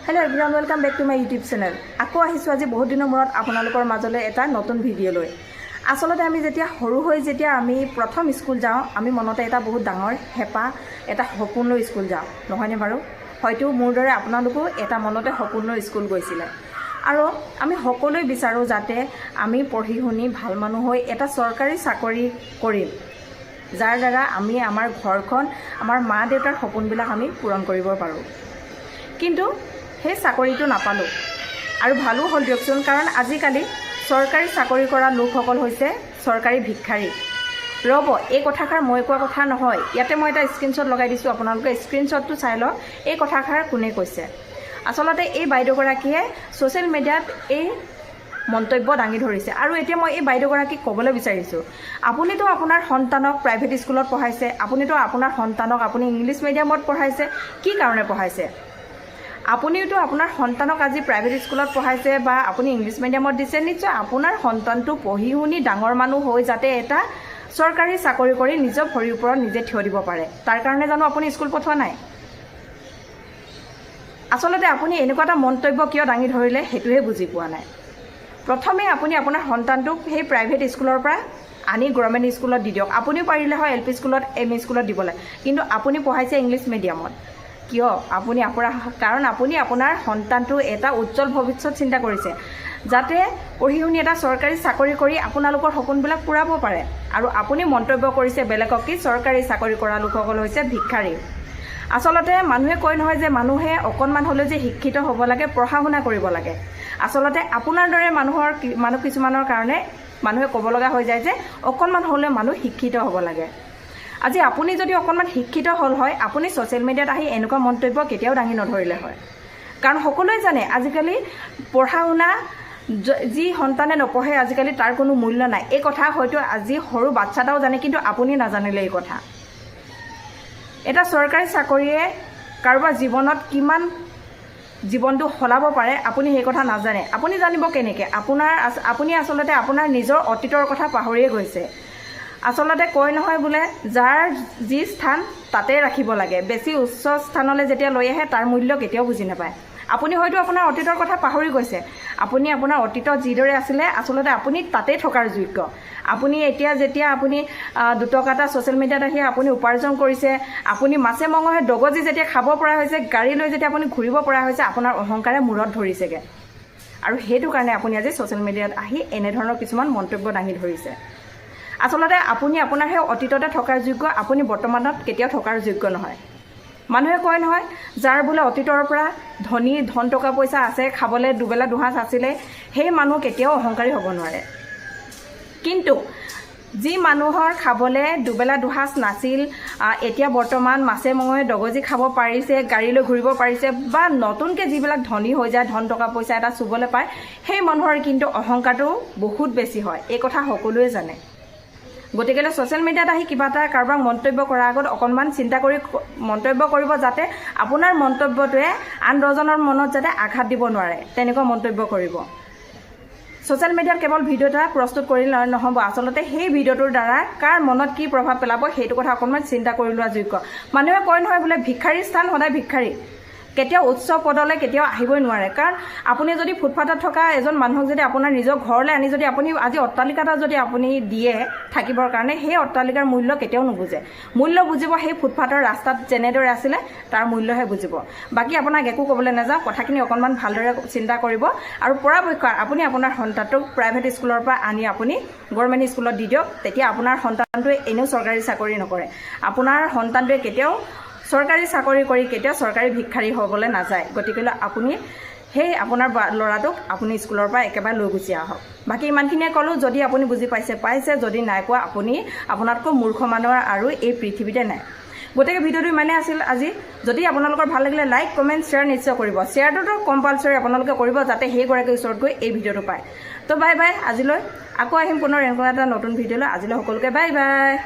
hello everyone welcome back to my YouTube channel आको आहिसु আজি বহুত দিনৰ মূৰত আপোনালোকৰ মাজলৈ এটা নতুন ভিডিঅ' লৈ আসলতে আমি যেতিয়া সৰু হৈ যেতিয়া আমি প্ৰথম স্কুল যাওঁ আমি মনতে এটা বহুত ডাঙৰ হেপা এটা সপোন লৈ স্কুল যাওঁ নহয়নে বাৰু হয়তো মোৰ দৰে আপোনালোকো এটা মনতে সপোন লৈ স্কুল গৈছিল আৰু আমি সকলোৱে বিচাৰো যাতে আমি পঢ়ি শুনি ভাল মানুহ হৈ এটা চৰকাৰী চাকৰি কৰিম যাৰ দ্বাৰা আমি আমাৰ ঘৰখন আমাৰ মা দেউতাৰ সপোনবিলাক আমি পূৰণ কৰিব পাৰোঁ কিন্তু সেই চাকৰিটো নাপালো আৰু ভালো হ'ল দিয়কচোন কাৰণ আজিকালি চৰকাৰী চাকৰি কৰা লোকসকল হৈছে চৰকাৰী ভিক্ষাৰী ৰব এই কথাষাৰ মই কোৱা কথা নহয় ইয়াতে মই এটা স্ক্ৰীনশ্বট লগাই দিছোঁ আপোনালোকে স্ক্ৰীনশ্বটটো চাই লওক এই কথাষাৰ কোনে কৈছে আসলতে এই বাইদেউগৰাকীয়ে ছ'চিয়েল মিডিয়াত এই মন্তব্য দাঙি ধৰিছে আৰু এতিয়া মই এই বাইদেউগৰাকীক ক'বলৈ বিচাৰিছোঁ আপুনিতো আপোনাৰ সন্তানক প্ৰাইভেট স্কুলত পঢ়াইছে আপুনিতো আপোনাৰ সন্তানক আপুনি ইংলিছ মিডিয়ামত পঢ়াইছে কি কাৰণে পঢ়াইছে আপুনিওতো আপোনাৰ সন্তানক আজি প্ৰাইভেট স্কুলত পঢ়াইছে বা আপুনি ইংলিছ মিডিয়ামত দিছে নিশ্চয় আপোনাৰ সন্তানটো পঢ়ি শুনি ডাঙৰ মানুহ হৈ যাতে এটা চৰকাৰী চাকৰি কৰি নিজৰ ভৰিৰ ওপৰত নিজে থিয় দিব পাৰে তাৰ কাৰণে জানো আপুনি স্কুল পঠোৱা নাই আসলতে আপুনি এনেকুৱা এটা মন্তব্য কিয় দাঙি ধৰিলে সেইটোহে বুজি পোৱা নাই প্ৰথমে আপুনি আপোনাৰ সন্তানটোক সেই প্ৰাইভেট স্কুলৰ পৰা আনি গভৰ্ণমেণ্ট স্কুলত দি দিয়ক আপুনিও পাৰিলে হয় এল পি স্কুলত এম ই স্কুলত দিবলৈ কিন্তু আপুনি পঢ়াইছে ইংলিছ মিডিয়ামত কিয় আপুনি কাৰণ আপুনি আপোনাৰ সন্তানটো এটা উজ্জ্বল ভৱিষ্যত চিন্তা কৰিছে যাতে পঢ়ি শুনি এটা চৰকাৰী চাকৰি কৰি আপোনালোকৰ সপোনবিলাক পূৰাব পাৰে আৰু আপুনি মন্তব্য কৰিছে বেলেগক কি চৰকাৰী চাকৰি কৰা লোকসকল হৈছে ভিক্ষাৰী আসলতে মানুহে কয় নহয় যে মানুহে অকণমান হ'লেও যে শিক্ষিত হ'ব লাগে পঢ়া শুনা কৰিব লাগে আসলতে আপোনাৰ দৰে মানুহ কিছুমানৰ কাৰণে মানুহে ক'ব লগা হৈ যায় যে অকণমান হ'লেও মানুহ শিক্ষিত হ'ব লাগে আজি আপুনি যদি অকণমান শিক্ষিত হ'ল হয় আপুনি ছ'চিয়েল মিডিয়াত আহি এনেকুৱা মন্তব্য কেতিয়াও দাঙি নধৰিলে হয় কাৰণ সকলোৱে জানে আজিকালি পঢ়া শুনা যি সন্তানে নপঢ়ে আজিকালি তাৰ কোনো মূল্য নাই এই কথা হয়তো আজি সৰু বাচ্চাটাও জানে কিন্তু আপুনি নাজানিলে এই কথা এটা চৰকাৰী চাকৰিয়ে কাৰোবাৰ জীৱনত কিমান জীৱনটো সলাব পাৰে আপুনি সেই কথা নাজানে আপুনি জানিব কেনেকৈ আপুনি আচলতে আপোনাৰ নিজৰ অতীতৰ কথা পাহৰিয়ে গৈছে আসলতে কয় নহয় বোলে যাৰ যি স্থান তাতে ৰাখিব লাগে বেছি উচ্চ স্থানলৈ যেতিয়া লৈ আহে তাৰ মূল্য কেতিয়াও বুজি নাপায় আপুনি হয়তো আপোনাৰ অতীতৰ কথা পাহৰি গৈছে আপুনি আপোনাৰ অতীতত যিদৰে আছিলে আসলতে আপুনি তাতেই থকাৰ যোগ্য আপুনি এতিয়া যেতিয়া আপুনি দুটকা এটা ছ'চিয়েল মিডিয়াত আহি আপুনি উপাৰ্জন কৰিছে আপুনি মাছে মঙহে দগজি যেতিয়া খাব পৰা হৈছে গাড়ী লৈ যেতিয়া আপুনি ঘূৰিব পৰা হৈছে আপোনাৰ অহংকাৰে মূৰত ধৰিছেগৈ আৰু সেইটো কাৰণে আপুনি আজি ছ'চিয়েল মিডিয়াত আহি এনেধৰণৰ কিছুমান মন্তব্য দাঙি ধৰিছে আসলতে আপুনি আপোনাৰ সেই অতীততে থকাৰ যোগ্য আপুনি বৰ্তমানত কেতিয়াও থকাৰ যোগ্য নহয় মানুহে কয় নহয় যাৰ বোলে অতীতৰ পৰা ধন টকা পইচা আছে খাবলৈ দুবেলা দুসাঁজ আছিলে সেই মানুহ কেতিয়াও অহংকাৰী হ'ব নোৱাৰে কিন্তু যি মানুহৰ খাবলৈ দুবেলা দুসাঁজ নাছিল এতিয়া বৰ্তমান মাছে মঙহে দগজি খাব পাৰিছে গাড়ী লৈ ঘূৰিব পাৰিছে বা নতুনকৈ যিবিলাক ধনী হৈ যায় ধন টকা পইচা এটা চুবলৈ পায় সেই মানুহৰ কিন্তু অহংকাৰটো বহুত বেছি হয় এই কথা সকলোৱে জানে গতিকে ছ'চিয়েল মিডিয়াত আহি কিবা এটা কাৰোবাক মন্তব্য কৰাৰ আগত অকণমান চিন্তা কৰি মন্তব্য কৰিব যাতে আপোনাৰ মন্তব্যটোৱে আন দহজনৰ মনত যাতে আঘাত দিব নোৱাৰে তেনেকুৱা মন্তব্য কৰিব ছ'চিয়েল মিডিয়াত কেৱল ভিডিঅ' এটা প্ৰস্তুত কৰিলে নহ'ব আচলতে সেই ভিডিঅ'টোৰ দ্বাৰা কাৰ মনত কি প্ৰভাৱ পেলাব সেইটো কথা অকণমান চিন্তা কৰি লোৱা যোগ্য মানুহে কয় নহয় বোলে ভিক্ষাৰী স্থান সদায় ভিক্ষাৰী কেতিয়াও উচ্চ পদলৈ কেতিয়াও আহিবই নোৱাৰে কাৰণ আপুনি যদি ফুটপাথত থকা এজন মানুহক যদি আপোনাৰ নিজৰ ঘৰলৈ আনি যদি আপুনি আজি অট্টালিকা এটা যদি আপুনি দিয়ে থাকিবৰ কাৰণে সেই অট্টালিকাৰ মূল্য কেতিয়াও নুবুজে মূল্য বুজিব সেই ফুটপাথৰ ৰাস্তাত যেনেদৰে আছিলে তাৰ মূল্যহে বুজিব বাকী আপোনাক একো ক'বলৈ নাযাওঁ কথাখিনি অকণমান ভালদৰে চিন্তা কৰিব আৰু পৰাপক্ষত আপুনি আপোনাৰ সন্তানটোক প্ৰাইভেট স্কুলৰ পৰা আনি আপুনি গভৰ্ণমেণ্ট স্কুলত দি দিয়ক তেতিয়া আপোনাৰ সন্তানটোৱে এনেও চৰকাৰী চাকৰি নকৰে আপোনাৰ সন্তানটোৱে কেতিয়াও চৰকাৰী চাকৰি কৰি কেতিয়াও চৰকাৰী ভিক্ষাৰী হ'বলৈ নাযায় গতিকে আপুনি সেই আপোনাৰ ল'ৰাটোক আপুনি স্কুলৰ পৰা একেবাৰে লৈ গুচি আহক বাকী ইমানখিনিয়ে ক'লোঁ যদি আপুনি বুজি পাইছে যদি নাই পোৱা আপুনি আপোনাতকৈ মূৰ্খ মানুহ আৰু এই পৃথিৱীতে নাই গতিকে ভিডিঅ'টো ইমানেই আছিল আজি যদি আপোনালোকৰ ভাল লাগিলে লাইক কমেণ্ট শ্বেয়াৰ নিশ্চয় কৰিব শ্বেয়াৰটোতো কম্পালচৰি আপোনালোকে কৰিব যাতে সেইগৰাকীৰ ওচৰত গৈ এই ভিডিঅ'টো পায় তো বাই বাই আজিলৈ আকৌ আহিম পুনৰ এনেকুৱা এটা নতুন ভিডিঅ'লৈ আজিলৈ সকলোকে বাই বাই